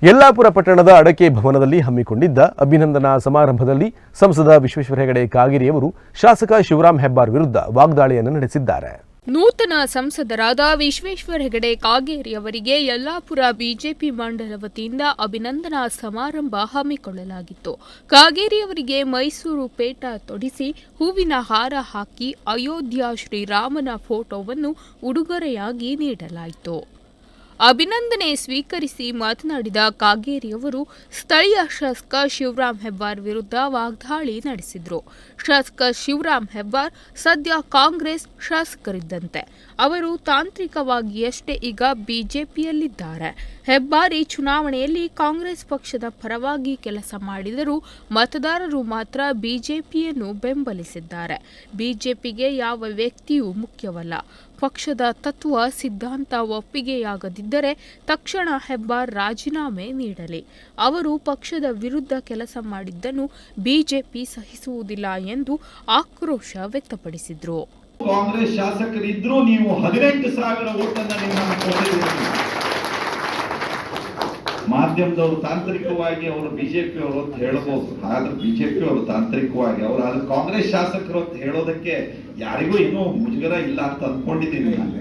ಯಲ್ಲಾಪುರ ಪಟ್ಟಣದ ಅಡಕೆ ಭವನದಲ್ಲಿ ಹಮ್ಮಿಕೊಂಡಿದ್ದ ಅಭಿನಂದನಾ ಸಮಾರಂಭದಲ್ಲಿ ಸಂಸದ ವಿಶ್ವೇಶ್ವರ ಹೆಗಡೆ ಕಾಗೇರಿಯವರು ಶಾಸಕ ಶಿವರಾಮ್ ಹೆಬ್ಬಾರ್ ವಿರುದ್ಧ ವಾಗ್ದಾಳಿಯನ್ನು ನಡೆಸಿದ್ದಾರೆ. ನೂತನ ಸಂಸದರಾದ ವಿಶ್ವೇಶ್ವರ ಹೆಗಡೆ ಕಾಗೇರಿಯವರಿಗೆ ಯಲ್ಲಾಪುರ ಬಿಜೆಪಿ ಮಂಡಲ ವತಿಯಿಂದ ಅಭಿನಂದನಾ ಸಮಾರಂಭ ಹಮ್ಮಿಕೊಳ್ಳಲಾಗಿತ್ತು. ಕಾಗೇರಿಯವರಿಗೆ ಮೈಸೂರು ಪೇಟ ತೊಡಿಸಿ ಹೂವಿನ ಹಾರ ಹಾಕಿ ಅಯೋಧ್ಯ ಶ್ರೀರಾಮನ ಫೋಟೋವನ್ನು ಉಡುಗೊರೆಯಾಗಿ ನೀಡಲಾಯಿತು. ಅಭಿನಂದನೆ ಸ್ವೀಕರಿಸಿ ಮಾತನಾಡಿದ ಕಾಗೇರಿಯವರು ಸ್ಥಳೀಯ ಶಾಸಕ ಶಿವರಾಮ್ ಹೆಬ್ಬಾರ್ ವಿರುದ್ಧ ವಾಗ್ದಾಳಿ ನಡೆಸಿದರು. ಶಾಸಕ ಶಿವರಾಮ್ ಹೆಬ್ಬಾರ್ ಸದ್ಯ ಕಾಂಗ್ರೆಸ್ ಶಾಸಕರಿದ್ದಂತೆ. ಅವರು ತಾಂತ್ರಿಕವಾಗಿಯಷ್ಟೇ ಈಗ ಬಿಜೆಪಿಯಲ್ಲಿದ್ದಾರೆ. ಹೆಬ್ಬಾರಿ ಚುನಾವಣೆಯಲ್ಲಿ ಕಾಂಗ್ರೆಸ್ ಪಕ್ಷದ ಪರವಾಗಿ ಕೆಲಸ ಮಾಡಿದರೂ ಮತದಾರರು ಮಾತ್ರ ಬಿಜೆಪಿಯನ್ನು ಬೆಂಬಲಿಸಿದ್ದಾರೆ. ಬಿಜೆಪಿಗೆ ಯಾವ ವ್ಯಕ್ತಿಯೂ ಮುಖ್ಯವಲ್ಲ. ಪಕ್ಷದ ತತ್ವ ಸಿದ್ಧಾಂತ ಒಪ್ಪಿಗೆಯಾಗದಿದ್ದರೆ ತಕ್ಷಣ ಹೆಬ್ಬಾರ್ ರಾಜೀನಾಮೆ ನೀಡಲಿ. ಅವರು ಪಕ್ಷದ ವಿರುದ್ಧ ಕೆಲಸ ಮಾಡಿದ್ದನ್ನು ಬಿಜೆಪಿ ಸಹಿಸುವುದಿಲ್ಲ ಎಂದು ಆಕ್ರೋಶ ವ್ಯಕ್ತಪಡಿಸಿದರು. ಕಾಂಗ್ರೆಸ್ ಶಾಸಕರಿದ್ರೂ ನೀವು 18,000 ಓಟನ್ನು ಮಾಧ್ಯಮದವರು ತಾಂತ್ರಿಕವಾಗಿ ಅವರು ಬಿಜೆಪಿ ಅವರು ಅಂತ ಹೇಳಬಹುದು. ಆದ್ರೆ ಬಿಜೆಪಿ ಅವರು ತಾಂತ್ರಿಕವಾಗಿ ಅವರು ಆದ್ರೆ ಕಾಂಗ್ರೆಸ್ ಶಾಸಕರು ಅಂತ ಹೇಳೋದಕ್ಕೆ ಯಾರಿಗೂ ಏನೋ ಮುಜುಗರ ಇಲ್ಲ ಅಂತ ಅಂದ್ಕೊಂಡಿದ್ದೀನಿ ನಾನು.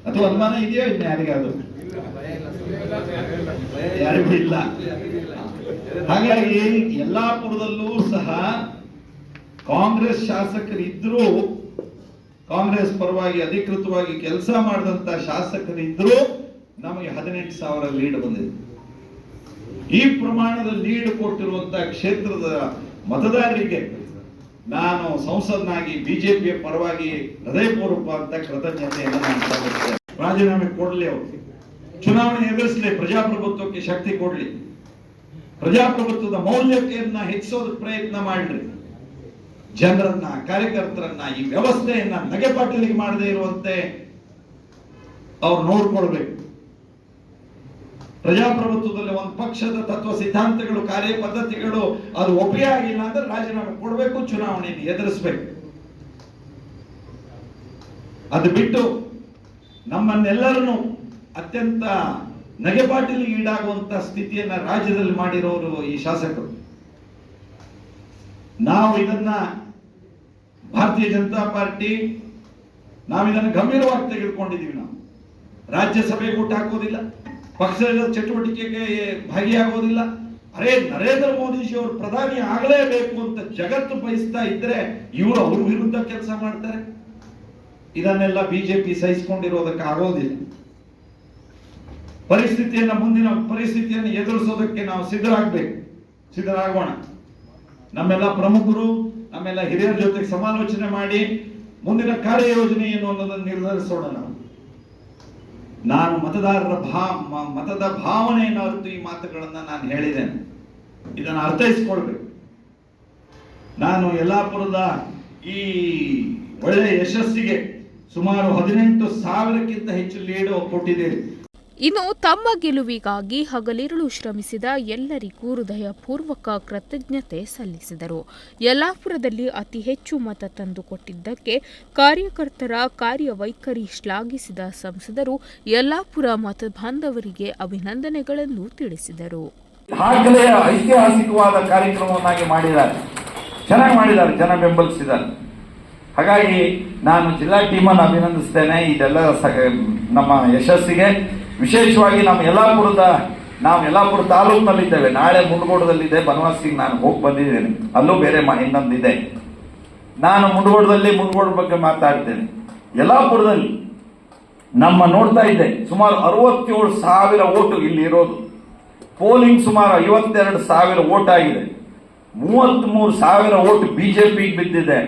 ಅಥವಾ ಅನುಮಾನ ಇದೆಯೋ ಇನ್ನು ಯಾರಿಗಾದ್ರು? ಯಾರಿಗೂ ಇಲ್ಲ. ಹಾಗಾಗಿ ಯಲ್ಲಾಪುರದಲ್ಲೂ ಸಹ ಕಾಂಗ್ರೆಸ್ ಶಾಸಕರಿದ್ರೂ, ಕಾಂಗ್ರೆಸ್ ಪರವಾಗಿ ಅಧಿಕೃತವಾಗಿ ಕೆಲಸ ಮಾಡಿದಂತ ಶಾಸಕರಿದ್ರೂ ನಮಗೆ 18,000 ಲೀಡ್ ಬಂದಿದೆ. ಈ ಪ್ರಮಾಣದ ಲೀಡ್ ಕೊಟ್ಟಿರುವಂತಹ ಕ್ಷೇತ್ರದ ಮತದಾರರಿಗೆ ನಾನು ಸಂಸದನಾಗಿ ಬಿಜೆಪಿಯ ಪರವಾಗಿ ಹೃದಯಪೂರ್ವಕ ಅಂತ ಕೃತಜ್ಞತೆಯನ್ನು ನಾನು ಸಲ್ಲಿಸ್ತೇನೆ. ರಾಜೀನಾಮೆ ಕೊಡಲಿ, ಅವರು ಚುನಾವಣೆ ಎದುರಿಸಲಿ, ಪ್ರಜಾಪ್ರಭುತ್ವಕ್ಕೆ ಶಕ್ತಿ ಕೊಡ್ಲಿ, ಪ್ರಜಾಪ್ರಭುತ್ವದ ಮೌಲ್ಯತೆಯನ್ನ ಹೆಚ್ಚಿಸೋದಕ್ಕೆ ಪ್ರಯತ್ನ ಮಾಡ್ರಿ. ಜನರನ್ನ, ಕಾರ್ಯಕರ್ತರನ್ನ, ಈ ವ್ಯವಸ್ಥೆಯನ್ನ ನಗೆಪಾಟಲಿಗೆ ಮಾಡದೇ ಇರುವಂತೆ ಅವ್ರು ನೋಡ್ಕೊಳ್ಬೇಕು. ಪ್ರಜಾಪ್ರಭುತ್ವದಲ್ಲಿ ಒಂದು ಪಕ್ಷದ ತತ್ವ ಸಿದ್ಧಾಂತಗಳು, ಕಾರ್ಯ ಪದ್ಧತಿಗಳು ಅದು ಒಪ್ಪಿಗೆ ಆಗಿಲ್ಲ ಅಂದ್ರೆ ರಾಜೀನಾಮೆ ಕೊಡಬೇಕು, ಚುನಾವಣೆಯನ್ನು ಎದುರಿಸಬೇಕು. ಅದು ಬಿಟ್ಟು ನಮ್ಮನ್ನೆಲ್ಲರನ್ನು ಅತ್ಯಂತ ನಗೆಪಾಟಲಿಗೆ ಈಡಾಗುವಂತ ಸ್ಥಿತಿಯನ್ನ ರಾಜ್ಯದಲ್ಲಿ ಮಾಡಿರೋರು ಈ ಶಾಸಕರು. ನಾವು ಇದನ್ನ ಭಾರತೀಯ ಜನತಾ ಪಾರ್ಟಿ ನಾವಿದನ್ನು ಗಂಭೀರವಾಗಿ ತೆಗೆದುಕೊಂಡಿದ್ದೀವಿ. ನಾವು ರಾಜ್ಯಸಭೆಗೆ ಊಟ ಹಾಕೋದಿಲ್ಲ, ಪಕ್ಷದ ಚಟುವಟಿಕೆಗೆ ಭಾಗಿಯಾಗೋದಿಲ್ಲ. ಅರೇ ನರೇಂದ್ರ ಮೋದಿಜಿ ಅವರು ಪ್ರಧಾನಿ ಆಗಲೇಬೇಕು ಅಂತ ಜಗತ್ತು ಬಯಸ್ತಾ ಇದ್ರೆ ಇವರು ಅವ್ರ ವಿರುದ್ಧ ಕೆಲಸ ಮಾಡ್ತಾರೆ. ಇದನ್ನೆಲ್ಲ ಬಿಜೆಪಿ ಸಹಿಸಿಕೊಂಡಿರೋದಕ್ಕೆ ಆಗೋದಿಲ್ಲ. ಮುಂದಿನ ಪರಿಸ್ಥಿತಿಯನ್ನು ಎದುರಿಸೋದಕ್ಕೆ ನಾವು ಸಿದ್ಧರಾಗೋಣ. ನಮ್ಮೆಲ್ಲ ಪ್ರಮುಖರು, ನಮ್ಮೆಲ್ಲ ಹಿರಿಯರ ಜೊತೆಗೆ ಸಮಾಲೋಚನೆ ಮಾಡಿ ಮುಂದಿನ ಕಾರ್ಯಯೋಜನೆ ಏನು ಅನ್ನೋದನ್ನು ನಿರ್ಧರಿಸೋಣ. ನಾನು ಮತದ ಭಾವನೆಯನ್ನು ಅರಿತು ಈ ಮಾತುಗಳನ್ನ ನಾನು ಹೇಳಿದ್ದೇನೆ. ಇದನ್ನು ಅರ್ಥೈಸಿಕೊಳ್ಬೇಕು. ನಾನು ಯಲ್ಲಾಪುರದ ಈ ಒಳ್ಳೆಯ ಯಶಸ್ಸಿಗೆ ಸುಮಾರು 18,000ಕ್ಕಿಂತ ಹೆಚ್ಚು ಲೀಡ್ ಕೊಟ್ಟಿದ್ದೇನೆ. ಇನ್ನು ತಮ್ಮ ಗೆಲುವಿಗಾಗಿ ಹಗಲಿರುಳು ಶ್ರಮಿಸಿದ ಎಲ್ಲರಿಗೂ ಹೃದಯಪೂರ್ವಕ ಕೃತಜ್ಞತೆ ಸಲ್ಲಿಸಿದರು. ಯಲ್ಲಾಪುರದಲ್ಲಿ ಅತಿ ಹೆಚ್ಚು ಮತ ತಂದುಕೊಟ್ಟಿದ್ದಕ್ಕೆ ಕಾರ್ಯಕರ್ತರ ಕಾರ್ಯವೈಖರಿ ಶ್ಲಾಘಿಸಿದ ಸಂಸದರು ಯಲ್ಲಾಪುರ ಮತ ಬಾಂಧವರಿಗೆ ಅಭಿನಂದನೆಗಳನ್ನು ತಿಳಿಸಿದರು. ದಾಖಲೆಯ ಐತಿಹಾಸಿಕವಾದ ಕಾರ್ಯಕ್ರಮವನ್ನಾಗಿ ಮಾಡಿದ್ದಾರೆ, ಚೆನ್ನಾಗಿ ಮಾಡಿದ್ದಾರೆ, ಜನ ಬೆಂಬಲಿಸಿದ್ದಾರೆ. ಹಾಗಾಗಿ ನಾನು ಜಿಲ್ಲಾ ಟೀಮನ್ನು ಅಭಿನಂದಿಸ್ತೇನೆ ಇದೆಲ್ಲ ನಮ್ಮ ಯಶಸ್ಸಿಗೆ. ವಿಶೇಷವಾಗಿ ನಾವು ಯಲ್ಲಾಪುರ ತಾಲೂಕಿನಲ್ಲಿದ್ದೇವೆ. ನಾಳೆ ಮುಂಡಗೋಡದಲ್ಲಿದೆ, ಬನವಾಸಿಗೆ ನಾನು ಹೋಗಿ ಬಂದಿದ್ದೇನೆ. ಅಲ್ಲೂ ಬೇರೆ ಇನ್ನೊಂದಿದೆ. ನಾನು ಮುಂಡಗೋಡ ಬಗ್ಗೆ ಮಾತಾಡ್ತೇನೆ. ಯಲ್ಲಾಪುರದಲ್ಲಿ ನೋಡ್ತಾ ಇದ್ದೆ, ಸುಮಾರು 67,000 ಓಟು ಇಲ್ಲಿ ಇರೋದು. ಪೋಲಿಂಗ್ ಸುಮಾರು 52,000 ಓಟ್ ಆಗಿದೆ. 33,000 ಓಟ್ ಬಿಜೆಪಿಗೆ ಬಿದ್ದಿದೆ.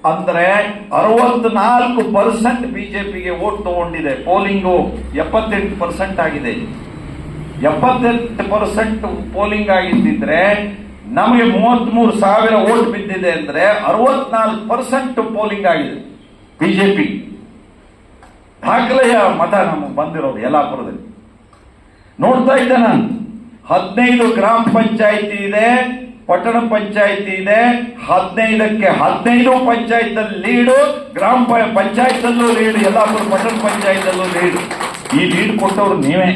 ಅಂದ್ರೆ 64% ಬಿಜೆಪಿಗೆ ವೋಟ್ ತಗೊಂಡಿದೆ. ಪೋಲಿಂಗು 78% ಆಗಿದೆ. 78% ಪೋಲಿಂಗ್ ಆಗಿದ್ದಿದ್ರೆ ನಮಗೆ 33,000 ವೋಟ್ ಬಿದ್ದಿದೆ ಅಂದ್ರೆ 64% ಪೋಲಿಂಗ್ ಆಗಿದೆ ಬಿಜೆಪಿ. ದಾಖಲೆಯ ಮತ ನಮಗೆ ಬಂದಿರೋದು ಯಲ್ಲಾಪುರದಲ್ಲಿ. ನೋಡ್ತಾ ಇದ್ದೆ ನಾನು, 15 ಗ್ರಾಮ ಪಂಚಾಯಿತಿ ಇದೆ, ಪಟ್ಟಣ ಪಂಚಾಯಿತಿ ಇದೆ. 15ಕ್ಕೆ 15 ಪಂಚಾಯತ್ ಲೀಡು, ಗ್ರಾಮ ಪಂಚಾಯತ್ ಅಲ್ಲೂ ಲೀಡ್, ಯಲ್ಲಾಪುರ ಪಟ್ಟಣ ಪಂಚಾಯತ್ ಅಲ್ಲೂ ಲೀಡ್. ಈ ಲೀಡ್ ಕೊಟ್ಟವರು ನೀವೇ.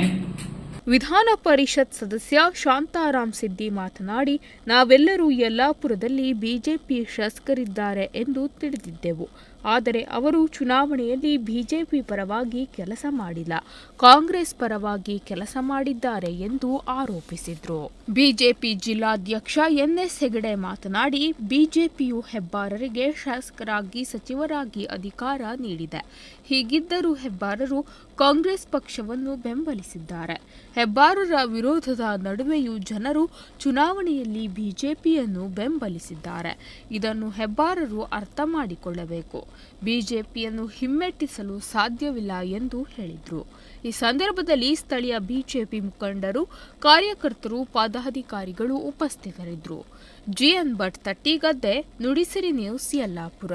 ವಿಧಾನ ಪರಿಷತ್ ಸದಸ್ಯ ಶಾಂತಾರಾಮ್ ಸಿದ್ದಿ ಮಾತನಾಡಿ, ನಾವೆಲ್ಲರೂ ಯಲ್ಲಾಪುರದಲ್ಲಿ ಬಿಜೆಪಿ ಶಾಸಕರಿದ್ದಾರೆ ಎಂದು ತಿಳಿದಿದ್ದೆವು. ಆದರೆ ಅವರು ಚುನಾವಣೆಯಲ್ಲಿ ಬಿಜೆಪಿ ಪರವಾಗಿ ಕೆಲಸ ಮಾಡಿಲ್ಲ, ಕಾಂಗ್ರೆಸ್ ಪರವಾಗಿ ಕೆಲಸ ಮಾಡಿದ್ದಾರೆ ಎಂದು ಆರೋಪಿಸಿದರು. ಬಿಜೆಪಿ ಜಿಲ್ಲಾಧ್ಯಕ್ಷ ಎನ್ಎಸ್ ಹೆಗಡೆ ಮಾತನಾಡಿ, ಬಿಜೆಪಿಯು ಹೆಬ್ಬಾರರಿಗೆ ಶಾಸಕರಾಗಿ ಸಚಿವರಾಗಿ ಅಧಿಕಾರ ನೀಡಿದೆ. ಹೀಗಿದ್ದರೂ ಹೆಬ್ಬಾರರು ಕಾಂಗ್ರೆಸ್ ಪಕ್ಷವನ್ನು ಬೆಂಬಲಿಸಿದ್ದಾರೆ. ಹೆಬ್ಬಾರರ ವಿರೋಧದ ನಡುವೆಯೂ ಜನರು ಚುನಾವಣೆಯಲ್ಲಿ ಬಿಜೆಪಿಯನ್ನು ಬೆಂಬಲಿಸಿದ್ದಾರೆ. ಇದನ್ನು ಹೆಬ್ಬಾರರು ಅರ್ಥ ಮಾಡಿಕೊಳ್ಳಬೇಕು. ಬಿಜೆಪಿಯನ್ನು ಹಿಮ್ಮೆಟ್ಟಿಸಲು ಸಾಧ್ಯವಿಲ್ಲ ಎಂದು ಹೇಳಿದರು. ಈ ಸಂದರ್ಭದಲ್ಲಿ ಸ್ಥಳೀಯ ಬಿಜೆಪಿ ಮುಖಂಡರು, ಕಾರ್ಯಕರ್ತರು, ಪದಾಧಿಕಾರಿಗಳು ಉಪಸ್ಥಿತರಿದ್ದರು. G N Bhat, Tattigadde, Nudisiri news, Yellapur.